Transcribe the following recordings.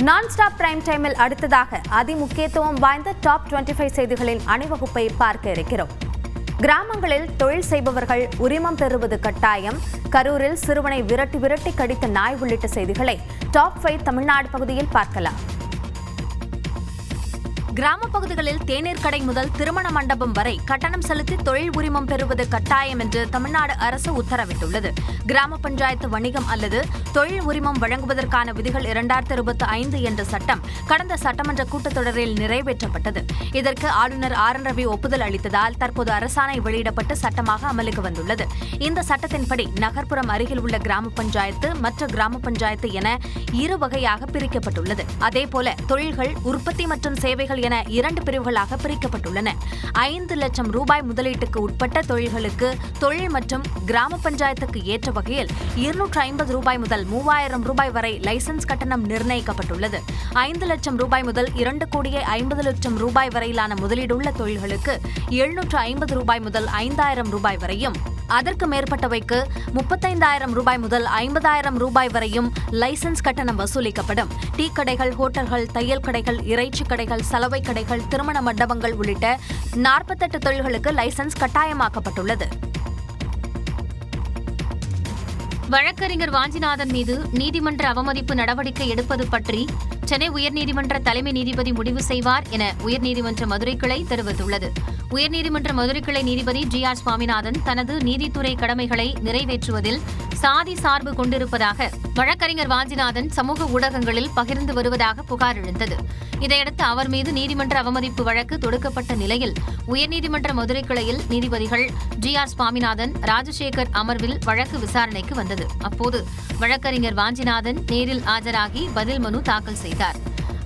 நான் stop prime டைமில் அடுத்ததாக அதிமுக்கியத்துவம் வாய்ந்த டாப் 25 செய்திகளின் அணிவகுப்பை பார்க்க இருக்கிறோம். கிராமங்களில் தொழில் செய்பவர்கள் உரிமம் பெறுவது கட்டாயம், கரூரில் சிறுவனை விரட்டி கடித்த நாய் உள்ளிட்ட செய்திகளை டாப் 5 தமிழ்நாடு பகுதியில் பார்க்கலாம். கிராம பகுதிகளில் தேநீர் கடை முதல் திருமண மண்டபம் வரை கட்டணம் செலுத்தி தொழில் உரிமம் பெறுவது கட்டாயம் என்று தமிழ்நாடு அரசு உத்தரவிட்டுள்ளது. கிராம பஞ்சாயத்து வணிகம் அல்லது தொழில் உரிமம் வழங்குவதற்கான விதிகள் 2025 என்ற சட்டம் கடந்த சட்டமன்ற கூட்டத்தொடரில் நிறைவேற்றப்பட்டது. இதற்கு ஆளுநர் ஆர். என். ரவி ஒப்புதல் அளித்ததால் தற்போது அரசாணை வெளியிடப்பட்டு சட்டமாக அமலுக்கு வந்துள்ளது. இந்த சட்டத்தின்படி நகர்ப்புறம் அருகில் உள்ள கிராம பஞ்சாயத்து, மற்ற கிராம பஞ்சாயத்து என இரு வகையாக பிரிக்கப்பட்டுள்ளது. அதேபோல தொழில்கள், உற்பத்தி மற்றும் சேவைகள் என 2 பிரிவுகளாக பிரிக்கப்பட்டுள்ளன. 5 லட்சம் ரூபாய் முதலீட்டுக்கு உட்பட்ட தொழில்களுக்கு தொழில் மற்றும் கிராம பஞ்சாயத்துக்கு ஏற்ற வகையில் 250 ரூபாய் முதல் 3000 ரூபாய் வரை லைசன்ஸ் கட்டணம் நிர்ணயிக்கப்பட்டுள்ளது. 5 லட்சம் ரூபாய் முதல் 2,50 லட்சம் ரூபாய் வரையிலான முதலீடுள்ள தொழில்களுக்கு 750 ரூபாய் முதல் 5000 ரூபாய் வரையும், அதற்கு மேற்பட்டவைக்கு 35,000 ரூபாய் முதல் 50,000 ரூபாய் வரையும் லைசன்ஸ் கட்டணம் வசூலிக்கப்படும். டீ கடைகள், ஹோட்டல்கள், தையல் கடைகள், இறைச்சி கடைகள், சலவை கடைகள், திருமண மண்டபங்கள் உள்ளிட்ட 48 தொழில்களுக்கு லைசன்ஸ் கட்டாயமாக்கப்பட்டுள்ளது. வழக்கறிஞர் வாஞ்சிநாதன் மீது நீதிமன்ற அவமதிப்பு நடவடிக்கை எடுப்பது பற்றி சென்னை உயர்நீதிமன்ற தலைமை நீதிபதி முடிவு செய்வார் என உயர்நீதிமன்ற மதுரை கிளை தெரிவித்துள்ளது. உயர்நீதிமன்ற மதுரை கிளை நீதிபதி ஜி.ஆர். சுவாமிநாதன் தனது நீதித்துறை கடமைகளை நிறைவேற்றுவதில் சாதி சார்பு கொண்டிருப்பதாக வழக்கறிஞர் வாஞ்சிநாதன் சமூக ஊடகங்களில் பகிர்ந்து வருவதாக புகார் எழுந்தது. இதையடுத்து அவர் மீது நீதிமன்ற அவமதிப்பு வழக்கு தொடுக்கப்பட்ட நிலையில் உயர்நீதிமன்ற மதுரை கிளையில் நீதிபதிகள் ஜி.ஆர். சுவாமிநாதன், ராஜசேகர் அமர்வில் வழக்கு விசாரணைக்கு வந்தது. அப்போது வழக்கறிஞர் வாஞ்சிநாதன் நேரில் ஆஜராகி பதில் மனு தாக்கல் செய்தார்.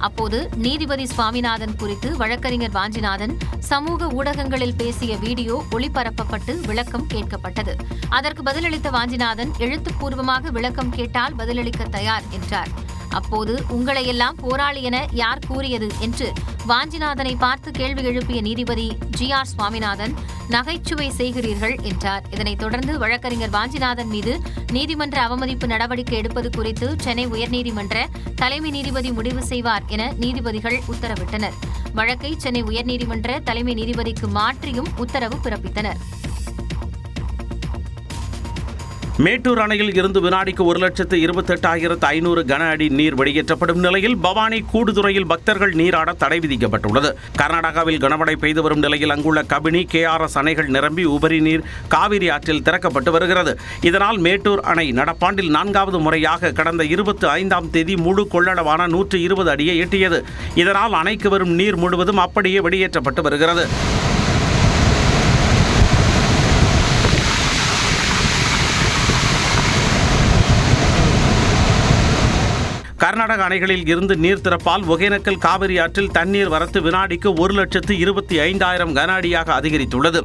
அப்போது நீதிபதி சுவாமிநாதன் குறித்து வழக்கறிஞர் வாஞ்சிநாதன் சமூக ஊடகங்களில் பேசிய வீடியோ ஒளிபரப்பப்பட்டு விளக்கம் கேட்கப்பட்டது. அதற்கு பதிலளித்த வாஞ்சிநாதன், எழுத்துப்பூர்வமாக விளக்கம் கேட்டால் பதிலளிக்க தயார் என்றார். அப்போது உங்களையெல்லாம் போராளி என யார் கூறியது என்று வாஞ்சிநாதனை பார்த்து கேள்வி எழுப்பிய நீதிபதி ஜி.ஆர். சுவாமிநாதன், நகைச்சுவை செய்கிறீர்கள் என்றார். இதனைத் தொடர்ந்து வழக்கறிஞர் வாஞ்சிநாதன் மீது நீதிமன்ற அவமதிப்பு நடவடிக்கை எடுப்பது குறித்து சென்னை உயர்நீதிமன்ற தலைமை நீதிபதி முடிவு செய்வார் என நீதிபதிகள் உத்தரவிட்டனர். வழக்கை சென்னை உயர்நீதிமன்ற தலைமை நீதிபதிக்கு மாற்றியும் உத்தரவு பிறப்பித்தனர். மேட்டூர் அணையில் இருந்து வினாடிக்கு 1,28,500 கன அடி நீர் வெளியேற்றப்படும் நிலையில் பவானி கூடுதுறையில் பக்தர்கள் நீராட தடை விதிக்கப்பட்டுள்ளது. கர்நாடகாவில் கனமழை பெய்து வரும் நிலையில் அங்குள்ள கபினி, KRS அணைகள் நிரம்பி உபரி நீர் காவிரி ஆற்றில் திறக்கப்பட்டு வருகிறது. இதனால் மேட்டூர் அணை நடப்பாண்டில் 4வது முறையாக கடந்த 25ஆம் தேதி முழு கொள்ளளவான 120 அடியை எட்டியது. இதனால் அணைக்கு வரும் நீர் முழுவதும் அப்படியே வெளியேற்றப்பட்டு வருகிறது. கர்நாடக அணைகளில் இருந்து நீர் திறப்பால் ஒகேனக்கல் காவிரி ஆற்றில் தண்ணீர் வரத்து வினாடிக்கு 1,25,000 கன அடியாக அதிகரித்துள்ளது.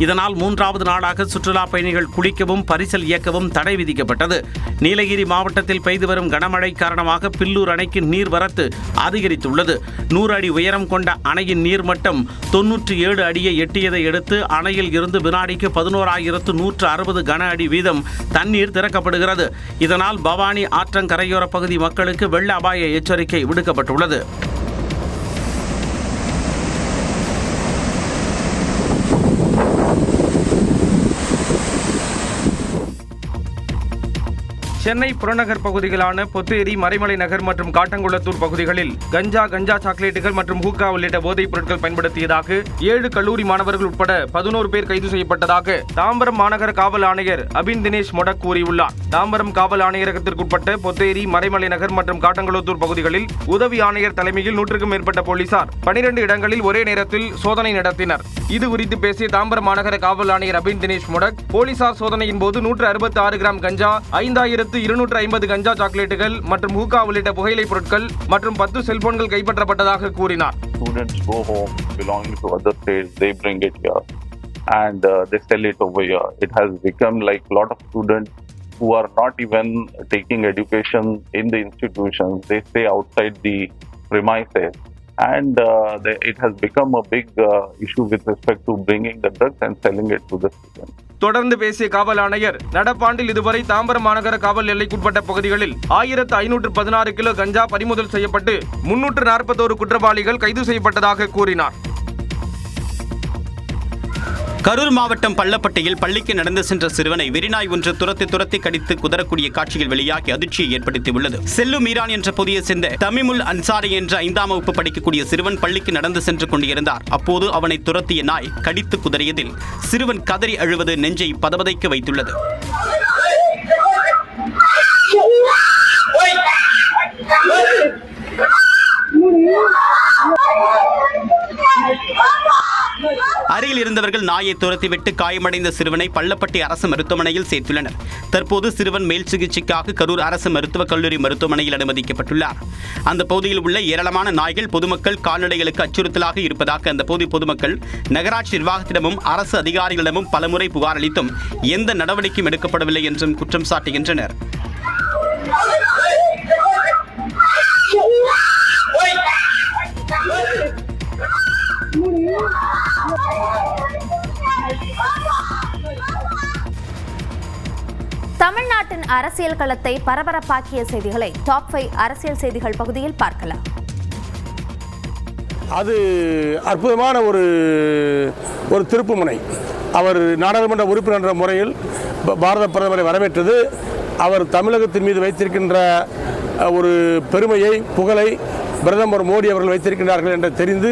இதனால் 3வது நாளாக சுற்றுலா பயணிகள் குளிக்கவும் பரிசல் இயக்கவும் தடை விதிக்கப்பட்டது. நீலகிரி மாவட்டத்தில் பெய்து வரும் கனமழை காரணமாக பில்லூர் அணைக்கு நீர் வரத்து அதிகரித்துள்ளது. 100 அடி உயரம் கொண்ட அணையின் நீர்மட்டம் 97 அடியை எட்டியதை அடுத்து அணையில் இருந்து வினாடிக்கு 11,160 கன அடி வீதம் தண்ணீர் திறக்கப்படுகிறது. இதனால் பவானி ஆற்றங்கரையோர பகுதி மக்களுக்கு வெள்ள அபாய எச்சரிக்கை விடுக்கப்பட்டுள்ளது. சென்னை புறநகர் பகுதிகளான பொத்தேரி, மறைமலை நகர் மற்றும் காட்டங்குளத்தூர் பகுதிகளில் கஞ்சா சாக்லேட்டுகள் மற்றும் ஹூக்கா உள்ளிட்ட போதைப் பொருட்கள் பயன்படுத்தியதாக 7 கல்லூரி மாணவர்கள் உட்பட 11 பேர் கைது செய்யப்பட்டதாக தாம்பரம் மாநகர காவல் ஆணையர் அபின் தினேஷ் மொடக் கூறியுள்ளார். தாம்பரம் காவல் ஆணையரகத்திற்குட்பட்ட பொத்தேரி, மறைமலை நகர் மற்றும் காட்டங்குளத்தூர் பகுதிகளில் உதவி ஆணையர் தலைமையில் 100க்கும் மேற்பட்ட போலீசார் 12 இடங்களில் ஒரே நேரத்தில் சோதனை நடத்தினர். இது குறித்து பேசிய தாம்பரம் மாநகர காவல் ஆணையர் அபின் தினேஷ் மொடக், போலீசார் சோதனையின் போது 166 கிராம் கஞ்சா, 5,250 கஞ்சா சாக்லேட்டுகள் மற்றும் ஹூக்கா உள்ளிட்ட புகையிலை பொருட்கள் மற்றும் 10 செல்போன்கள் கைப்பற்றப்பட்டதாக கூறினார். Students go home belonging to other states, they bring it here and they sell it over here. It has become like a lot of students who are not even taking education in the institutions. They stay outside the premises and it has become a big issue with respect to bringing the drugs and selling it to the citizens. தொடர்ந்து பேசிய காவல் ஆணையர், நடப்பாண்டில் இதுவரை தாம்பரம் மாநகர காவல் எல்லைக்குட்பட்ட பகுதிகளில் 1516 கிலோ கஞ்சா பறிமுதல் செய்யப்பட்டு 341 குற்றவாளிகள் கைது செய்யப்பட்டதாக கூறினார். கரூர் மாவட்டம் பள்ளப்பட்டியில் பள்ளிக்கு நடந்து சென்ற சிறுவனை வெறிநாய் ஒன்று துரத்தி கடித்து குதறக்கூடிய காட்சிகள் வெளியாகி அதிர்ச்சியை ஏற்படுத்தியுள்ளது. செல்லு மீரான் என்ற பகுதியை சேர்ந்த தமிமுல் அன்சாரி என்ற 5ஆம் வகுப்பு படிக்கக்கூடிய சிறுவன் பள்ளிக்கு நடந்து சென்று கொண்டிருந்தார். அப்போது அவனை துரத்திய நாய் கடித்து குதறியதில் சிறுவன் கதறி அழுவது நெஞ்சை பதபதைக்க வைத்துள்ளது. அருகில் இருந்தவர்கள் நாயை துரத்திவிட்டு காயமடைந்த சிறுவனை பள்ளப்பட்டி அரசு மருத்துவமனையில் சேர்த்துள்ளனர். தற்போது சிறுவன் மேல் சிகிச்சைக்காக கரூர் அரசு மருத்துவக் கல்லூரி மருத்துவமனையில் அனுமதிக்கப்பட்டுள்ளார். அந்த பகுதியில் உள்ள ஏராளமான நாய்கள் பொதுமக்கள் கால்நடைகளுக்கு அச்சுறுத்தலாக இருப்பதாக அந்த பகுதி பொதுமக்கள் நகராட்சி நிர்வாகத்திடமும் அரசு அதிகாரிகளிடமும் பலமுறை புகார் அளித்தும் எந்த நடவடிக்கையும் எடுக்கப்படவில்லை என்றும் குற்றம் சாட்டுகின்றனர். தமிழ்நாட்டின் அரசியல் களத்தை பரபரப்பாக்கிய செய்திகளை டாப் 5 அரசியல் செய்திகள் பகுதியில் பார்க்கலாம். அது அற்புதமான ஒரு திருப்புமுனை. அவர் நாடாளுமன்ற உறுப்பினர் என்ற முறையில் பாரத பிரதமரை வரவேற்றது அவர் தமிழகத்தின் மீது வைத்திருக்கின்ற ஒரு பெருமையை புகழை பிரதமர் மோடி அவர்கள் வைத்திருக்கின்றார்கள் என்று தெரிந்து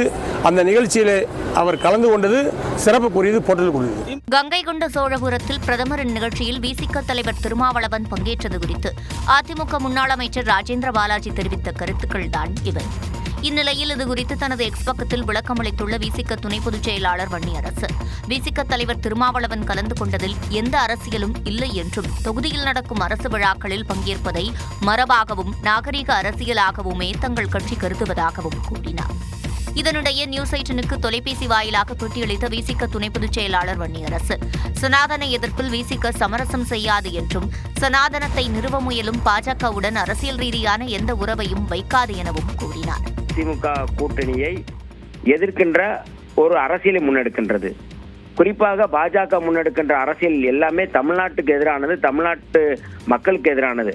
அந்த நிகழ்ச்சியிலே அவர் கலந்து கொண்டது சிறப்புக்குரியது, போற்றலுக்குரியது. கங்கை கொண்ட சோழபுரத்தில் பிரதமரின் நிகழ்ச்சியில் விசிக தலைவர் திருமாவளவன் பங்கேற்றது குறித்து அதிமுக முன்னாள் அமைச்சர் ராஜேந்திர பாலாஜி தெரிவித்த கருத்துக்கள் தான் இவை. இந்நிலையில் இதுகுறித்து தனது எக்ஸ் பக்கத்தில் விளக்கமளித்துள்ள விசிக துணை பொதுச் செயலாளர் வன்னியரசு, விசிக தலைவர் திருமாவளவன் கலந்து கொண்டதில் எந்த அரசியலும் இல்லை என்றும் தொகுதியில் நடக்கும் அரசு விழாக்களில் பங்கேற்பதை மரபாகவும் நாகரிக அரசியலாகவுமே தங்கள் கட்சி கருதுவதாகவும் கூறினார். இதனிடையே நியூஸ் 18க்கு தொலைபேசி வாயிலாக பேட்டியளித்த விசிக துணை பொதுச் செயலாளர் வன்னியரசு, சனாதன எதிர்ப்பில் விசிக சமரசம் செய்யாது என்றும் சனாதனத்தை நிறுவ முயலும் பாஜகவுடன் அரசியல் ரீதியான எந்த உறவையும் வைக்காது எனவும் கூறினார். திமுக கூட்டணியை எதிர்க்கின்ற ஒரு அரசியலை முன்னெடுக்கின்றது. குறிப்பாக பாஜக முன்னெடுக்கின்ற அரசியல் எல்லாமே தமிழ்நாட்டுக்கு எதிரானது, தமிழ்நாட்டு மக்களுக்கு எதிரானது.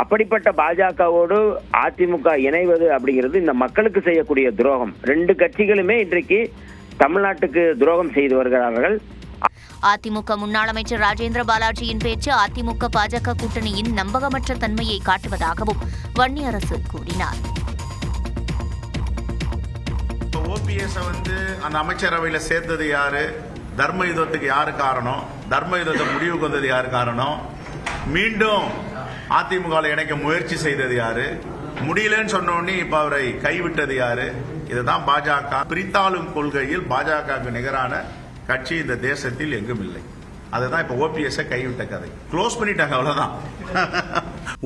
அப்படிப்பட்ட பாஜகவோடு அதிமுக இணைவது அப்படிங்கிறது இந்த மக்களுக்கு செய்யக்கூடிய துரோகம். 2 கட்சிகளுமே இன்றைக்கு தமிழ்நாட்டுக்கு துரோகம் செய்து வருகிறார்கள். அதிமுக முன்னாள் அமைச்சர் ராஜேந்திர பாலாஜியின் பேச்சு அதிமுக பாஜக கூட்டணியின் நம்பகமற்ற தன்மையை காட்டுவதாகவும் வன்னியரசு கூறினார். ஓபிஎஸ் அந்த அமைச்சரவையில் சேர்த்தது யாரு? தர்ம யுத்தத்துக்கு யாரு காரணம்? தர்ம யுத்தத்தை முடிவுக்கு வந்தது யாரு காரணம்? மீண்டும் அதிமுக இணைக்க முயற்சி செய்தது யாரு? முடியலன்னு சொன்னோடனே இப்ப அவரை கைவிட்டது யாரு? இதுதான் பாஜக. பிரித்தாளும் கொள்கையில் பாஜகவுக்கு நிகரான கட்சி இந்த தேசத்தில் எங்கும் இல்லை. அதுதான் இப்ப ஓபிஎஸ் கைவிட்ட கதை. க்ளோஸ் பண்ணிட்டாங்க, அவ்வளவுதான்.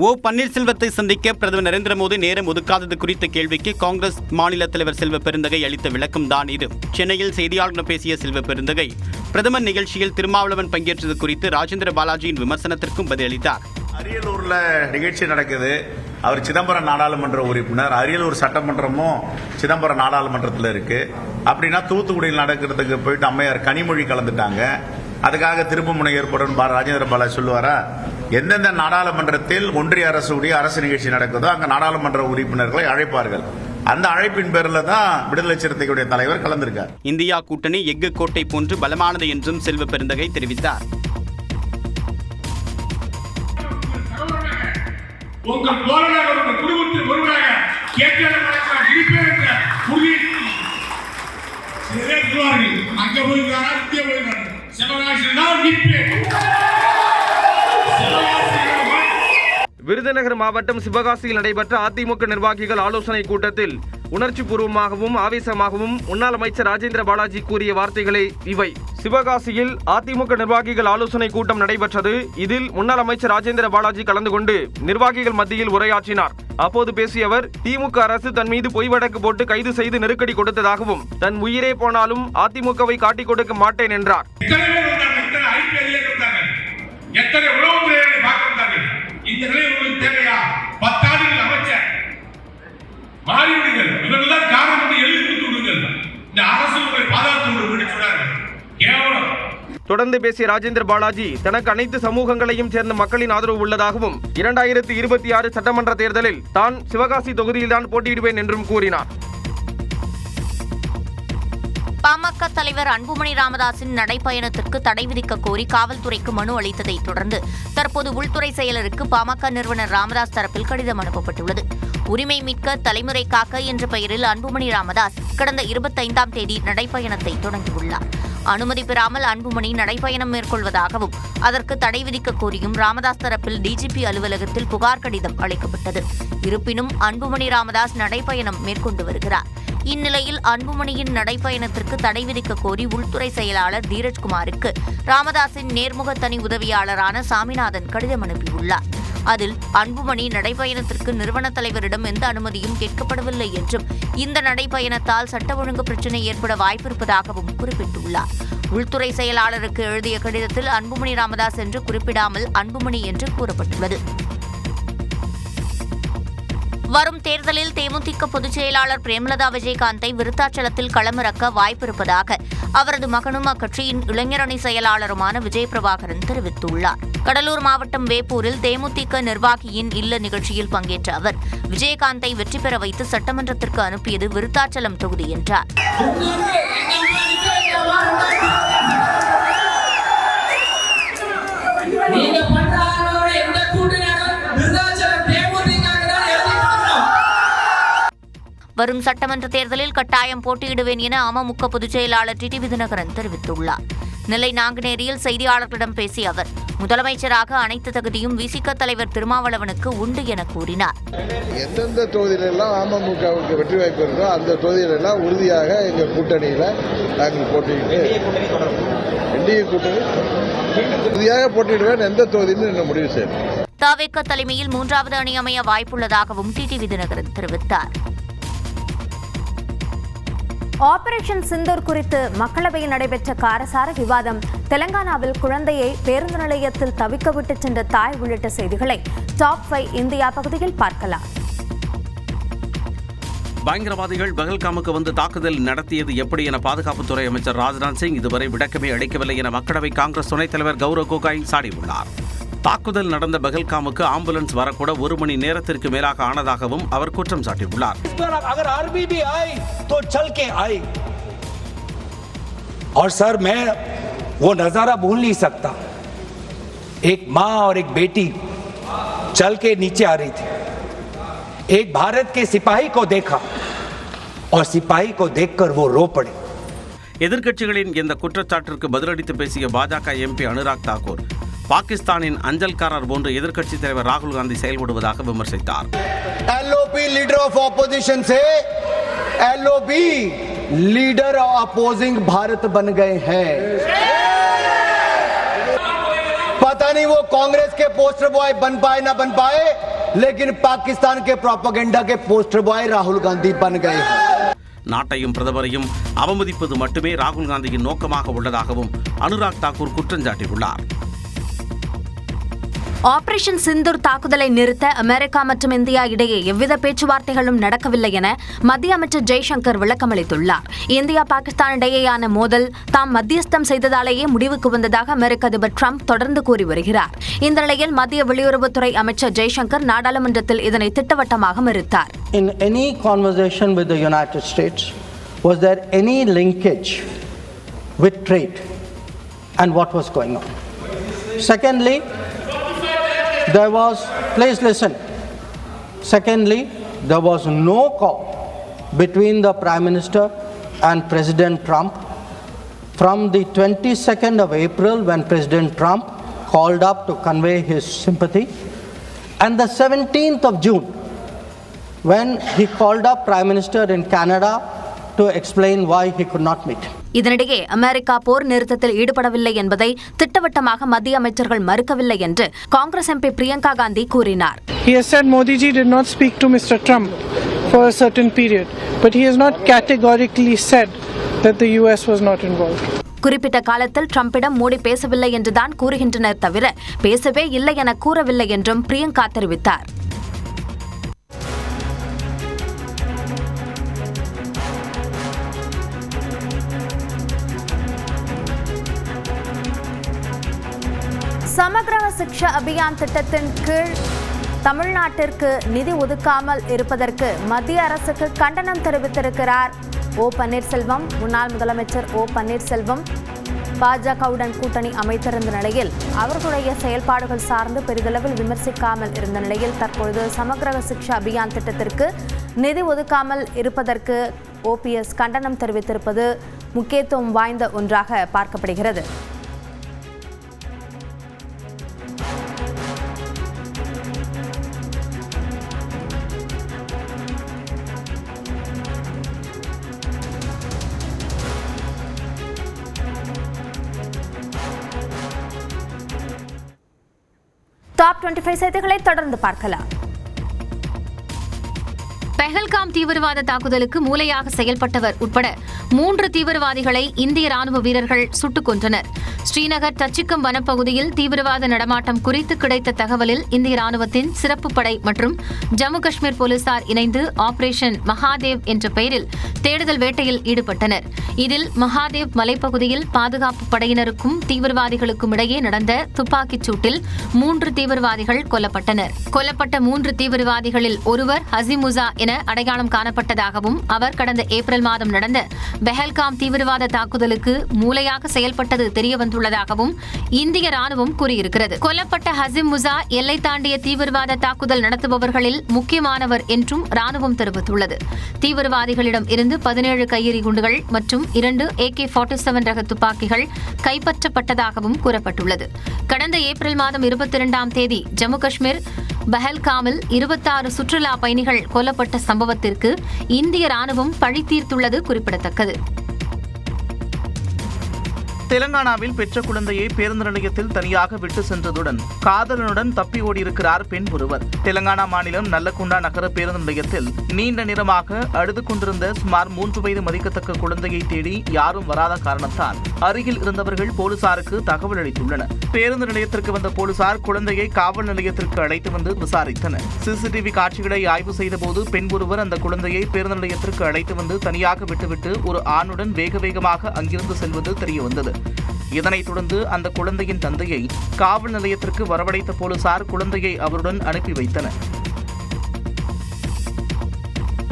ஓ பன்னீர்செல்வத்தை சந்திக்க பிரதமர் நரேந்திர மோடி நேரம் ஒதுக்காதது குறித்த கேள்விக்கு காங்கிரஸ் மாநில தலைவர் செல்வ பெருந்தகை அளித்த விளக்கம் தான் இது. சென்னையில் செய்தியாளர்களிடம் பேசிய செல்வ பெருந்தகை பிரதமர் நிகழ்ச்சியில் திருமாவளவன் பங்கேற்றது குறித்து ராஜேந்திர பாலாஜியின் விமர்சனத்திற்கும் பதிலளித்தார். அரியலூர்ல நிகழ்ச்சி நடக்குது. அவர் சிதம்பரம் நாடாளுமன்ற உறுப்பினர். அரியலூர் சட்டமன்றமும் சிதம்பரம் நாடாளுமன்றத்தில் இருக்கு. அப்படின்னா தூத்துக்குடியில் நடக்கிறதுக்கு போயிட்டு அம்மையார் கனிமொழி கலந்துட்டாங்க. அதுக்காக திருப்புமுனை ஏற்படும் ராஜேந்திர பாலாஜி சொல்லுவாரா? எந்தெந்த நாடாளுமன்றத்தில் ஒன்றிய அரசுடைய அரசு நிகழ்ச்சி நடக்குதோ அங்க நாடாளுமன்ற உறுப்பினர்களை அழைப்பார்கள். அந்த அழைப்பின் பேரில் தான் விடுதலை சிறுத்தைகளுடைய தலைவர் கலந்திருக்கார். இந்தியா கூட்டணி எஃகு கோட்டை போன்று பலமானது என்றும் செல்வ பெருந்தகை தெரிவித்தார். உங்கள் தோழர்கள் குடும்பத்தில் ஒருவராக அங்க போயிருக்காரா, இங்கே போயிருக்காரு. விருதுநகர் மாவட்டம் சிவகாசியில் நடைபெற்ற அதிமுக நிர்வாகிகள் ஆலோசனை கூட்டத்தில் உணர்ச்சி பூர்வமாகவும் ஆவேசமாகவும் முன்னாள் அமைச்சர் ராஜேந்திர பாலாஜி கூறிய வார்த்தைகளே இவை. சிவகாசியில் அதிமுக நிர்வாகிகள் ஆலோசனை கூட்டம் நடைபெற்றது. இதில் முன்னாள் அமைச்சர் ராஜேந்திர பாலாஜி கலந்து கொண்டு நிர்வாகிகள் மத்தியில் உரையாற்றினார். அப்போது பேசிய அவர், திமுக அரசு தன் மீது பொய் வழக்கு போட்டு கைது செய்து நெருக்கடி கொடுத்ததாகவும் தன் உயிரே போனாலும் அதிமுகவை காட்டிக் கொடுக்க மாட்டேன் என்றார். எத்தனை உளவுத்துறையை பார்க்கிறார்கள். இந்த நிலை உங்களுக்கு தேவையா? 10 ஆண்டுகள் அமைச்சர் மாறிவிடுங்கள். இவர்கள் தான் காரணம் என்று தொடர்ந்து பேசிய ராஜேந்திர பாலாஜி தனக்கு அனைத்து சமூகங்களையும் சேர்ந்த மக்களின் ஆதரவு உள்ளதாகவும் 2026 சட்டமன்ற தேர்தலில் தான் சிவகாசி தொகுதியில்தான் போட்டியிடுவேன் என்றும் கூறினார். பாமக தலைவர் அன்புமணி ராமதாஸின் நடைப்பயணத்திற்கு தடை விதிக்க கோரி காவல்துறைக்கு மனு அளித்ததை தொடர்ந்து தற்போது உள்துறை செயலருக்கு பாமக நிறுவனர் ராமதாஸ் தரப்பில் கடிதம் அனுப்பப்பட்டுள்ளது. உரிமை மீட்க தலைமுறை காக்க என்ற பெயரில் அன்புமணி ராமதாஸ் கடந்த 25ஆம் தேதி நடைப்பயணத்தை தொடங்கியுள்ளார். அனுமதி பெறாமல் அன்புமணி நடைப்பயணம் மேற்கொள்வதாகவும் அதற்கு தடை விதிக்க கோரியும் ராமதாஸ் தரப்பில் டிஜிபி அலுவலகத்தில் புகார் கடிதம் அளிக்கப்பட்டது. இருப்பினும் அன்புமணி ராமதாஸ் நடைப்பயணம் மேற்கொண்டு வருகிறார். இந்நிலையில் அன்புமணியின் நடைப்பயணத்திற்கு தடை விதிக்க கோரி உள்துறை செயலாளர் தீரஜ்குமாருக்கு ராமதாஸின் நேர்முக தனி உதவியாளரான சாமிநாதன் கடிதம் அனுப்பியுள்ளார். அதில் அன்புமணி நடைப்பயணத்திற்கு நிறுவன தலைவரிடம் எந்த அனுமதியும் கேட்கப்படவில்லை என்றும் இந்த நடைப்பயணத்தால் சட்ட ஒழுங்கு பிரச்சினை ஏற்பட வாய்ப்பிருப்பதாகவும் குறிப்பிட்டுள்ளார். உள்துறை செயலாளருக்கு எழுதிய கடிதத்தில் அன்புமணி ராமதாஸ் என்று குறிப்பிடாமல் அன்புமணி என்று கூறப்பட்டுள்ளது. வரும் தேர்தலில் தேமுதிக பொதுச் செயலாளர் பிரேமலதா விஜயகாந்தை விருத்தாச்சலத்தில் களமிறக்க வாய்ப்பிருப்பதாக அவரது மகனும் அக்கட்சியின் இளைஞரணி செயலாளருமான விஜய் பிரபாகரன் தெரிவித்துள்ளார். கடலூர் மாவட்டம் வேப்பூரில் தேமுதிக நிர்வாகியின் இல்ல நிகழ்ச்சியில் பங்கேற்ற அவர் விஜயகாந்தை வெற்றி பெற வைத்து சட்டமன்றத்திற்கு அனுப்பியது விருத்தாச்சலம் தொகுதி என்றார். வரும் சட்டமன்ற தேர்தலில் கட்டாயம் போட்டியிடுவேன் என அமமுக பொதுச் செயலாளர் டிடிவி தினகரன் தெரிவித்துள்ளார். நெல்லை நாங்குநேரியில் செய்தியாளர்களிடம் பேசிய அவர் முதலமைச்சராக அனைத்து தகுதியும் விசிக தலைவர் திருமாவளவனுக்கு உண்டு என கூறினார். எந்தெந்த தொகுதியிலெல்லாம் அமமுகவுக்கு வெற்றி வாய்ப்பு இருக்கோ அந்த தொகுதியிலெல்லாம் உறுதியாக எங்கள் கூட்டணியில் நாங்கள் போட்டியிட்டு என்டிஏ கூட்டணி உறுதியாக போட்டியிடுவேன். எந்த தொகுதின்னு இன்னும் முடிவு செய்யணும். தவேக தலைமையில் 3வது அணி அமைய வாய்ப்புள்ளதாகவும் டிடிவி தினகரன் தெரிவித்தார். ஆபரேஷன் சிந்தூர் குறித்து மக்களவையில் நடைபெற்ற காரசார விவாதம், தெலங்கானாவில் குழந்தையை பேருந்து நிலையத்தில் தவிக்க விட்டு சென்ற தாய் உள்ளிட்ட செய்திகளை டாப் 5 இந்தியா பகுதியில் பார்க்கலாம். பயங்கரவாதிகள் பஹல்காமுக்கு வந்து தாக்குதல் நடத்தியது எப்படி என பாதுகாப்புத்துறை அமைச்சர் ராஜ்நாத் சிங் இதுவரை விளக்கமே அளிக்கவில்லை என மக்களவை காங்கிரஸ் துணைத் தலைவர் கௌரவ் கோகாய் சாடியுள்ளார். தாக்குதல் நடந்த பஹல்காமுக்கு ஆம்புலன்ஸ் வரக்கூட 1 மணி நேரத்திற்கு மேலாக ஆனதாகவும் அவர் குற்றம் சாட்டியுள்ளார். और सर मैं वो नजारा भूल नहीं सकता, एक माँ और एक बेटी चल के नीचे आ रही थी, एक भारत के सिपाही को देखा और सिपाही को देखकर वो रो पड़े. எதிர்க்கட்சிகளின் இந்த குற்றச்சாட்டிற்கு பதிலளித்து பேசிய பாஜக எம்பி அனுராக் தாக்கூர் பாகிஸ்தானின் அஞ்சல்காரர் போன்று எதிர்க்கட்சித் தலைவர் ராகுல் காந்தி செயல்படுவதாக விமர்சித்தார். एलओपी लीडर ऑफ ऑपोजिशन से एलओपी लीडर अपोजिंग भारत बन गए हैं. पता नहीं वो कांग्रेस के पोस्टर बॉय बन पाए ना बन पाए, लेकिन पाकिस्तान के प्रोपेगेंडा के पोस्टर बॉय राहुल गांधी बन गए हैं. நாட்டையும் பிரதமரையும் அவமதிப்பது மட்டுமே ராகுல் காந்தியின் நோக்கமாக உள்ளதாகவும் அனுராக் தாக்கூர் குற்றம் சாட்டியுள்ளார். ஆபரேஷன் சிந்தூர் தாக்குதலை நிறுத்த அமெரிக்கா மற்றும் இந்தியா இடையே எவ்வித பேச்சுவார்த்தைகளும் நடக்கவில்லை என மத்திய அமைச்சர் ஜெய்சங்கர் விளக்கமளித்துள்ளார். இந்தியா பாகிஸ்தான் இடையேயான மோதல் தாம் மத்தியஸ்தம் செய்ததாலேயே முடிவுக்கு வந்ததாக அமெரிக்க அதிபர் ட்ரம்ப் தொடர்ந்து கூறி வருகிறார். இந்த நிலையில் மத்திய வெளியுறவுத்துறை அமைச்சர் ஜெய்சங்கர் நாடாளுமன்றத்தில் இதனை திட்டவட்டமாக மறுத்தார். In any conversation with the United States, was there any linkage with trade and what was going on? Secondly, there was, please listen. Secondly, there was no call between the Prime Minister and President Trump from the 22nd of April when President Trump called up to convey his sympathy, and the 17th of June when he called up Prime Minister in Canada to explain why he could not meet. இதனிடையே America போர் நிறுத்தத்தில் ஈடுபடவில்லை என்பதை திட்டவட்டமாக மத்திய அமைச்சர்கள் மறுக்கவில்லை என்று Congress MP Priyanka Gandhi கூறினார். He has said Modi ji did not speak to Mr. Trump for a certain period, but he has not categorically said that the US was not involved. குறிப்பிட்ட காலத்தில் ட்ரம்பிடம் மோடி பேசவில்லை என்றுதான் கூறுகின்றனர் தவிர பேசவே இல்லை என கூறவில்லை என்றும் பிரியங்கா தெரிவித்தார். சமக்ர சிக்ஷா அபியான் திட்டத்தின் கீழ் தமிழ்நாட்டிற்கு நிதி ஒதுக்காமல் இருப்பதற்கு மத்திய அரசுக்கு கண்டனம் தெரிவித்திருக்கிறார் ஓ பன்னீர்செல்வம். முன்னாள் முதலமைச்சர் ஓ பன்னீர்செல்வம் பாஜகவுடன் கூட்டணி அமைத்திருந்த நிலையில் அவர்களுடைய செயல்பாடுகள் சார்ந்து பெரிதளவில் விமர்சிக்காமல் இருந்த நிலையில் தற்பொழுது சமக்ர சிக்ஷா அபியான் திட்டத்திற்கு நிதி ஒதுக்காமல் இருப்பதற்கு ஓபிஎஸ் கண்டனம் தெரிவித்திருப்பது முக்கியத்துவம் வாய்ந்த ஒன்றாக பார்க்கப்படுகிறது. டாப் 25 செய்திகளை தொடர்ந்து பார்க்கலாம். பெஹல்காம் தீவிரவாத தாக்குதலுக்கு மூளையாக செயல்பட்டவர் உட்பட 3 தீவிரவாதிகளை இந்திய ராணுவ வீரர்கள் சுட்டுக் கொன்றனர். ஸ்ரீநகர் தச்சிக்கம் வனப்பகுதியில் தீவிரவாத நடமாட்டம் குறித்து கிடைத்த தகவலில் இந்திய ராணுவத்தின் சிறப்பு படை மற்றும் ஜம்மு காஷ்மீர் போலீசார் இணைந்து ஆபரேஷன் மகாதேவ் என்ற பெயரில் தேடுதல் வேட்டையில் ஈடுபட்டனர். இதில் மகாதேவ் மலைப்பகுதியில் பாதுகாப்பு படையினருக்கும் தீவிரவாதிகளுக்கும் இடையே நடந்த துப்பாக்கிச் சூட்டில் 3 தீவிரவாதிகள் கொல்லப்பட்டனர். கொல்லப்பட்ட 3 தீவிரவாதிகளில் ஒருவர் ஹசிமுசா என அடையாளம் காணப்பட்டதாகவும் அவர் கடந்த ஏப்ரல் மாதம் நடந்த பெஹல்காம் தீவிரவாத தாக்குதலுக்கு மூளையாக செயல்பட்டது தெரியவந்துள்ளதாகவும் இந்திய ராணுவம் கூறியிருக்கிறது. கொல்லப்பட்ட ஹசிம் முசா எல்லை தாண்டிய தீவிரவாத தாக்குதல் நடத்துபவர்களில் முக்கியமானவர் என்றும் ராணுவம் தெரிவித்துள்ளது. தீவிரவாதிகளிடம் இருந்து 17 கையெறி குண்டுகள் மற்றும் 2 AK-47 ரக துப்பாக்கிகள் கைப்பற்றப்பட்டதாகவும் கூறப்பட்டுள்ளது. கடந்த ஏப்ரல் மாதம் 22ஆம் தேதி ஜம்மு காஷ்மீர் பஹல்காமில் 26 சுற்றுலா பயணிகள் கொல்லப்பட்ட சம்பவத்திற்கு இந்திய ராணுவம் பழி தீர்த்துள்ளது குறிப்பிடத்தக்கது. தெலங்கானாவில் பெற்ற குழந்தையை பேருந்து நிலையத்தில் தனியாக விட்டு சென்றதுடன் காதலனுடன் தப்பி ஓடியிருக்கிறார் பெண் ஒருவர். தெலங்கானா மாநிலம் நல்லகுண்டா நகர பேருந்து நிலையத்தில் நீண்ட நேரமாக அழுது கொண்டிருந்த சுமார் 3 வயது மதிக்கத்தக்க குழந்தையை தேடி யாரும் வராத காரணத்தால் அருகில் இருந்தவர்கள் போலீசாருக்கு தகவல் அளித்துள்ளனர். பேருந்து நிலையத்திற்கு வந்த போலீசார் குழந்தையை காவல் நிலையத்திற்கு அழைத்து வந்து விசாரித்தனர். சிசிடிவி காட்சிகளை ஆய்வு செய்தபோது பெண் ஒருவர் அந்த குழந்தையை பேருந்து நிலையத்திற்கு அழைத்து வந்து தனியாக விட்டுவிட்டு ஒரு ஆணுடன் வேகமாக அங்கிருந்து செல்வது தெரியவந்தது. இதனைத் தொடர்ந்து அந்த குழந்தையின் தந்தையை காவல் நிலையத்திற்கு வரவழைத்த போலீசார் குழந்தையை அவருடன் அனுப்பி வைத்தனர்.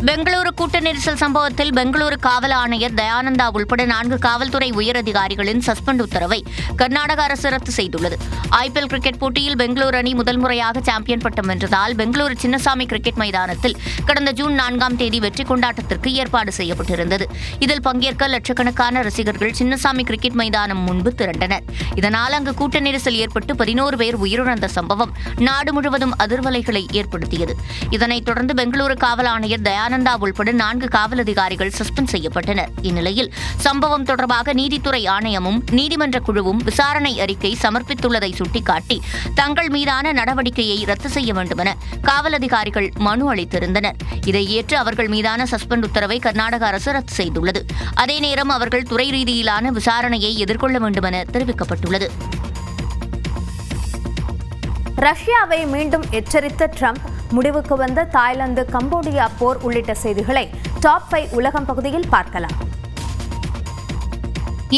பெங்களூரு கூட்ட நெரிசல் சம்பவத்தில் பெங்களூரு காவல் ஆணையர் தயானந்தா உள்பட 4 காவல்துறை உயரதிகாரிகளின் சஸ்பெண்ட் உத்தரவை கர்நாடக அரசு ரத்து செய்துள்ளது. IPL கிரிக்கெட் போட்டியில் பெங்களூரு அணி முதல் முறையாக சாம்பியன் பட்டம் வென்றதால் பெங்களூரு சின்னசாமி கிரிக்கெட் மைதானத்தில் கடந்த ஜூன் 4ஆம் தேதி வெற்றி கொண்டாட்டத்திற்கு ஏற்பாடு செய்யப்பட்டிருந்தது. இதில் பங்கேற்க லட்சக்கணக்கான ரசிகர்கள் சின்னசாமி கிரிக்கெட் மைதானம் முன்பு திரண்டனர். இதனால் அங்கு கூட்ட நெரிசல் ஏற்பட்டு 11 பேர் உயிரிழந்த சம்பவம் நாடு முழுவதும் அதிர்வலைகளை ஏற்படுத்தியது. இதனைத் தொடர்ந்து பெங்களூரு காவல் ஆணையர் தயானந்தா உள்பட 4 காவல் அதிகாரிகள் சஸ்பெண்ட் செய்யப்பட்டனர். இந்நிலையில் சம்பவம் தொடர்பாக நீதித்துறை ஆணையமும் நீதிமன்ற குழுவும் விசாரணை அறிக்கை சமர்ப்பித்துள்ளதை சுட்டிக்காட்டி தங்கள் மீதான நடவடிக்கையை ரத்து செய்ய வேண்டுமென காவல் அதிகாரிகள் மனு அளித்திருந்தனர். இதை ஏற்று அவர்கள் மீதான சஸ்பெண்ட் உத்தரவை கர்நாடக அரசு ரத்து செய்துள்ளது. அதே நேரம் அவர்கள் துறை ரீதியிலான விசாரணையை எதிர்கொள்ள வேண்டுமென தெரிவிக்கப்பட்டுள்ளது. ரஷ்யாவை மீண்டும் எச்சரித்த ட்ரம்ப், முடிவுக்கு வந்த தாய்லாந்து கம்போடியா போர் உள்ளிட்ட செய்திகளை டாப் 5 உலகம் பகுதியில் பார்க்கலாம்.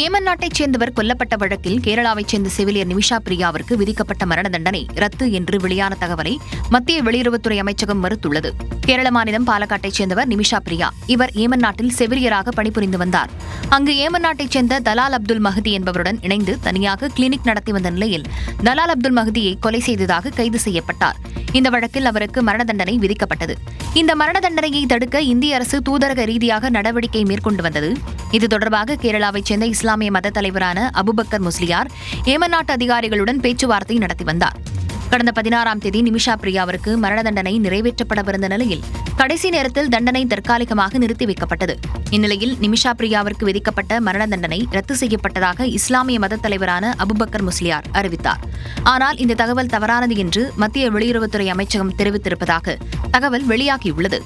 ஏமன் நாட்டைச் சேர்ந்தவர் கொல்லப்பட்ட வழக்கில் கேரளாவைச் சேர்ந்த செவிலியர் நிமிஷா பிரியாவிற்கு விதிக்கப்பட்ட மரண தண்டனை ரத்து என்று வெளியான தகவலை மத்திய வெளியுறவுத்துறை அமைச்சகம் மறுத்துள்ளது. கேரள மாநிலம் பாலக்காட்டைச் சேர்ந்தவர் நிமிஷா பிரியா. இவர் ஏமன் நாட்டில் செவிலியராக பணிபுரிந்து வந்தார். அங்கு ஏமன் நாட்டைச் சேர்ந்த தலால் அப்துல் மஹதி என்பவருடன் இணைந்து தனியாக கிளினிக் நடத்தி வந்த நிலையில் தலால் அப்துல் மஹதியை கொலை செய்ததாக கைது செய்யப்பட்டார். இந்த வழக்கில் அவருக்கு மரண தண்டனை விதிக்கப்பட்டது. இந்த மரண தண்டனையை தடுக்க இந்திய அரசு தூதரக ரீதியாக நடவடிக்கை மேற்கொண்டு வந்தது. இது தொடர்பாக கேரளாவைச் சேர்ந்த இஸ்லாமிய மத தலைவரான அபுபக்கர் முஸ்லியார் ஏமன் நாட்டு அதிகாரிகளுடன் பேச்சுவார்த்தை நடத்தி வந்தார். கடந்த 16ஆம் தேதி நிமிஷா பிரியாவிற்கு மரண தண்டனை நிறைவேற்றப்படவிருந்த நிலையில் கடைசி நேரத்தில் தண்டனை தற்காலிகமாக நிறுத்தி வைக்கப்பட்டது. இந்நிலையில் நிமிஷா பிரியாவிற்கு விதிக்கப்பட்ட மரண தண்டனை ரத்து செய்யப்பட்டதாக இஸ்லாமிய மத தலைவரான அபுபக்கர் முஸ்லியார் அறிவித்தார். ஆனால் இந்த தகவல் தவறானது என்று மத்திய வெளியுறவுத்துறை அமைச்சகம் தெரிவித்திருப்பதாக தகவல் வெளியாகியுள்ளது.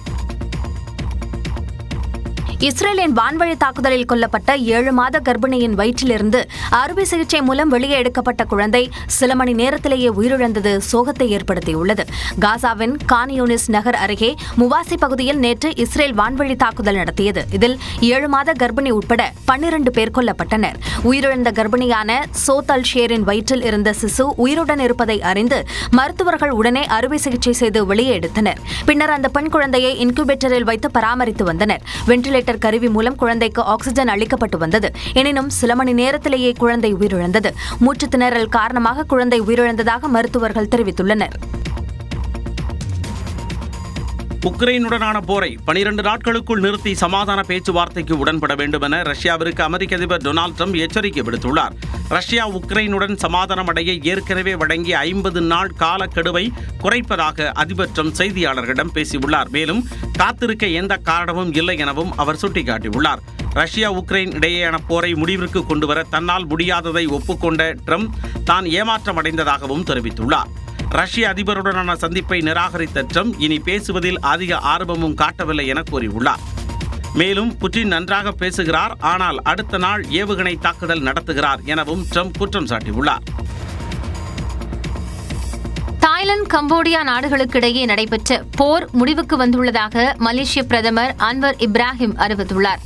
இஸ்ரேலின் வான்வழி தாக்குதலில் கொல்லப்பட்ட 7 மாத கர்ப்பிணியின் வயிற்றிலிருந்து அறுவை சிகிச்சை மூலம் வெளியே எடுக்கப்பட்ட குழந்தை சில மணி நேரத்திலேயே உயிரிழந்தது சோகத்தை ஏற்படுத்தியுள்ளது. காசாவின் கான் யூனிஸ் நகர் அருகே முவாசி பகுதியில் நேற்று இஸ்ரேல் வான்வழி தாக்குதல் நடத்தியது. இதில் 7 மாத கர்ப்பிணி உட்பட 12 பேர் கொல்லப்பட்டனர். உயிரிழந்த கர்ப்பிணியான சோத் அல் ஷேரின் வயிற்றில் இருந்த சிசு உயிருடன் இருப்பதை அறிந்து மருத்துவர்கள் உடனே அறுவை சிகிச்சை செய்து வெளியே எடுத்தனர். பின்னர் அந்த பெண் குழந்தையை இன்குபேட்டரில் வைத்து பராமரித்து வந்தனர். வெண்டிலேட்டர் கருவி மூலம் குழந்தைக்கு ஆக்ஸிஜன் அளிக்கப்பட்டு வந்தது. எனினும் சில மணி நேரத்திலேயே குழந்தை உயிரிழந்தது. மூச்சுத் திணறல் காரணமாக குழந்தை உயிரிழந்ததாக மருத்துவர்கள் தெரிவித்துள்ளனர். உக்ரைனுடனான போரை 12 நாட்களுக்குள் நிறுத்தி சமாதான பேச்சுவார்த்தைக்கு உடன்பட வேண்டும் என ரஷ்யாவிற்கு அமெரிக்க அதிபர் டொனால்டு ட்ரம்ப் எச்சரிக்கை விடுத்துள்ளார். ரஷ்யா உக்ரைனுடன் சமாதானம் அடைய ஏற்கனவே வழங்கிய 50 நாள் காலக்கெடுவை குறைப்பதாக அதிபர் ட்ரம்ப் செய்தியாளர்களிடம் பேசியுள்ளார். மேலும் காத்திருக்க எந்த காரணமும் இல்லை எனவும் அவர் சுட்டிக்காட்டியுள்ளார். ரஷ்யா உக்ரைன் இடையேயான போரை முடிவிற்கு கொண்டுவர தன்னால் முடியாததை ஒப்புக்கொண்ட ட்ரம்ப் தான் ஏமாற்றமடைந்ததாகவும் தெரிவித்துள்ளார். ரஷ்ய அதிபருடனான சந்திப்பை நிராகரித்த ட்ரம்ப் இனி பேசுவதில் அதிக ஆர்வமும் காட்டவில்லை என கூறியுள்ளார். மேலும் புட்டின் நன்றாக பேசுகிறார், ஆனால் அடுத்த நாள் ஏவுகணை தாக்குதல் நடத்துகிறார் எனவும் ட்ரம்ப் குற்றம் சாட்டியுள்ளார். தாய்லாந்து, கம்போடியா நாடுகளுக்கிடையே நடைபெற்ற போர் முடிவுக்கு வந்துள்ளதாக மலேசிய பிரதமர் அன்வர் இப்ராஹிம் அறிவித்துள்ளார்.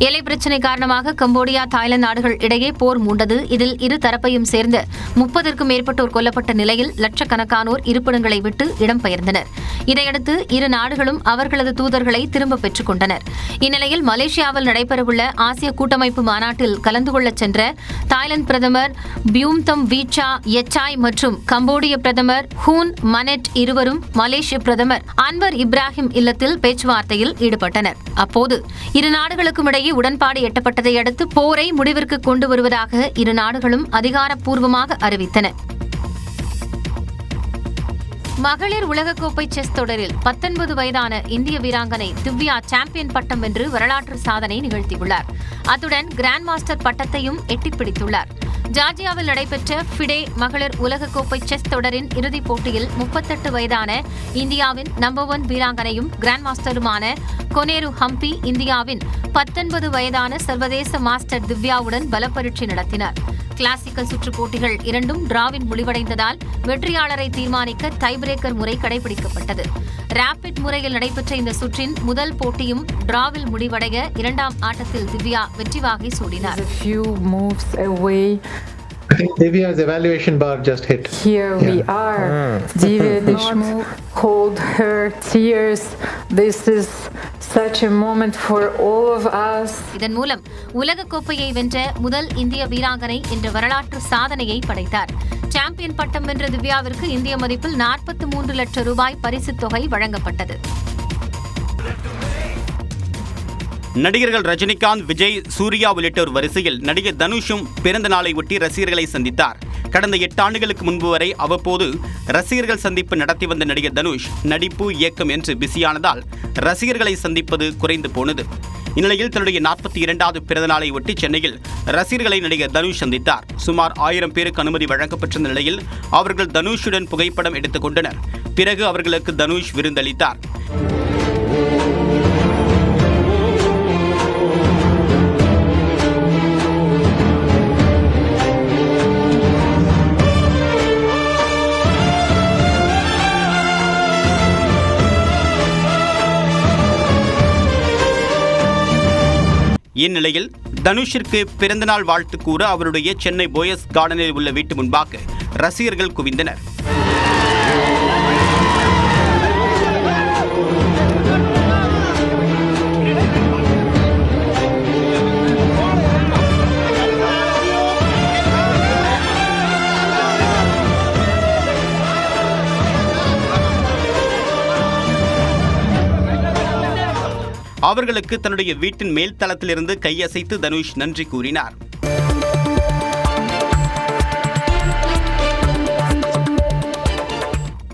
எல்லை பிரச்சினை காரணமாக கம்போடியா, தாய்லாந்து நாடுகள் இடையே போர் மூண்டது. இதில் இரு தரப்பையும் சேர்ந்து 30க்கும் மேற்பட்டோர் கொல்லப்பட்ட நிலையில் லட்சக்கணக்கானோர் இருப்பிடங்களை விட்டு இடம்பெயர்ந்தனர். இதையடுத்து இரு நாடுகளும் அவர்களது தூதர்களை திரும்ப பெற்றுக் கொண்டனர். இந்நிலையில் மலேசியாவில் நடைபெறவுள்ள ஆசிய கூட்டமைப்பு மாநாட்டில் கலந்து கொள்ளச் சென்ற தாய்லாந்து பிரதமர் பியூம்தம் வீச்சா எச்சாய் மற்றும் கம்போடிய பிரதமர் ஹூன் மனெட் இருவரும் மலேசிய பிரதமர் அன்வர் இப்ராஹிம் இல்லத்தில் பேச்சுவார்த்தையில் ஈடுபட்டனர். அப்போது இரு நாடுகளுக்கும் இடையே உடன்பாடு எட்டப்பட்டதை அடுத்து போரை முடிவிற்கு கொண்டு வருவதாக இரு நாடுகளும் அதிகாரப்பூர்வமாக அறிவித்தன. மகளிர் உலகக்கோப்பை செஸ் தொடரில் 19 வயதான இந்திய வீராங்கனை திவ்யா சாம்பியன் பட்டம் வென்று வரலாற்று சாதனை நிகழ்த்தியுள்ளார். அத்துடன் கிராண்ட் மாஸ்டர் பட்டத்தையும் எட்டிப்பிடித்துள்ளார். ஜார்ஜியாவில் நடைபெற்ற ஃபிடே மகளிர் உலகக்கோப்பை செஸ் தொடரின் இறுதிப் போட்டியில் 38 வயதான இந்தியாவின் நம்பர் 1 வீராங்கனையும் கிராண்ட் மாஸ்டருமான கொனேரு ஹம்பி இந்தியாவின் 19 வயதான சர்வதேச மாஸ்டர் திவ்யாவுடன் பலப்பரீட்சை நடத்தினார். கிளாசிக்கல் சுற்று போட்டிகள் இரண்டும் டிராவில் முடிவடைந்ததால் வெற்றியாளரை தீர்மானிக்க டை பிரேக்கர் முறை கடைபிடிக்கப்பட்டது. ரேபிட் முறையில் நடைபெற்ற இந்த சுற்றின் முதல் போட்டியும் டிராவில் முடிவடைய இரண்டாம் ஆட்டத்தில் திவ்யா வெற்றி வாகை சூடினார். I think Divya's evaluation bar just hit. Here we are. Divya Deshmukh, hold her tears. This is such a moment for all of us. இதன் மூலம் உலக கோப்பையை வென்ற முதல் இந்திய வீராங்கனை என்ற வரலாற்று சாதனையை படைத்தார். சாம்பியன் பட்டம் வென்ற திவ்யாவிற்கு இந்திய மதிப்பில் 43 லட்சம் ரூபாய் பரிசுத் தொகை வழங்கப்பட்டது. நடிகர்கள் ரஜினிகாந்த், விஜய், சூர்யா உள்ளிட்டோர் வரிசையில் நடிகர் தனுஷும் பிறந்த நாளை ஒட்டி ரசிகர்களை சந்தித்தார். கடந்த 8 ஆண்டுகளுக்கு முன்பு வரை அவ்வப்போது ரசிகர்கள் சந்திப்பு நடத்தி வந்த நடிகர் தனுஷ் நடிப்பு, இயக்கம் என்று பிஸியானதால் ரசிகர்களை சந்திப்பது குறைந்து போனது. இந்நிலையில் தன்னுடைய 42வது பிறந்த நாளை ஒட்டி சென்னையில் ரசிகர்களை நடிகர் தனுஷ் சந்தித்தார். சுமார் 1000 பேருக்கு அனுமதி வழங்கப்பட்டிருந்த நிலையில் அவர்கள் தனுஷுடன் புகைப்படம் எடுத்துக் கொண்டனர். பிறகு அவர்களுக்கு தனுஷ் விருந்தளித்தார். இந்நிலையில் தனுஷிற்கு பிறந்தநாள் வாழ்த்து கூற அவருடைய சென்னை போயஸ் கார்டனில் உள்ள வீட்டு முன்பாக ரசிகர்கள் குவிந்தனர். அவர்களுக்கு தன்னுடைய வீட்டின் மேல் தளத்திலிருந்து கையசைத்து தனுஷ் நன்றி கூறினார்.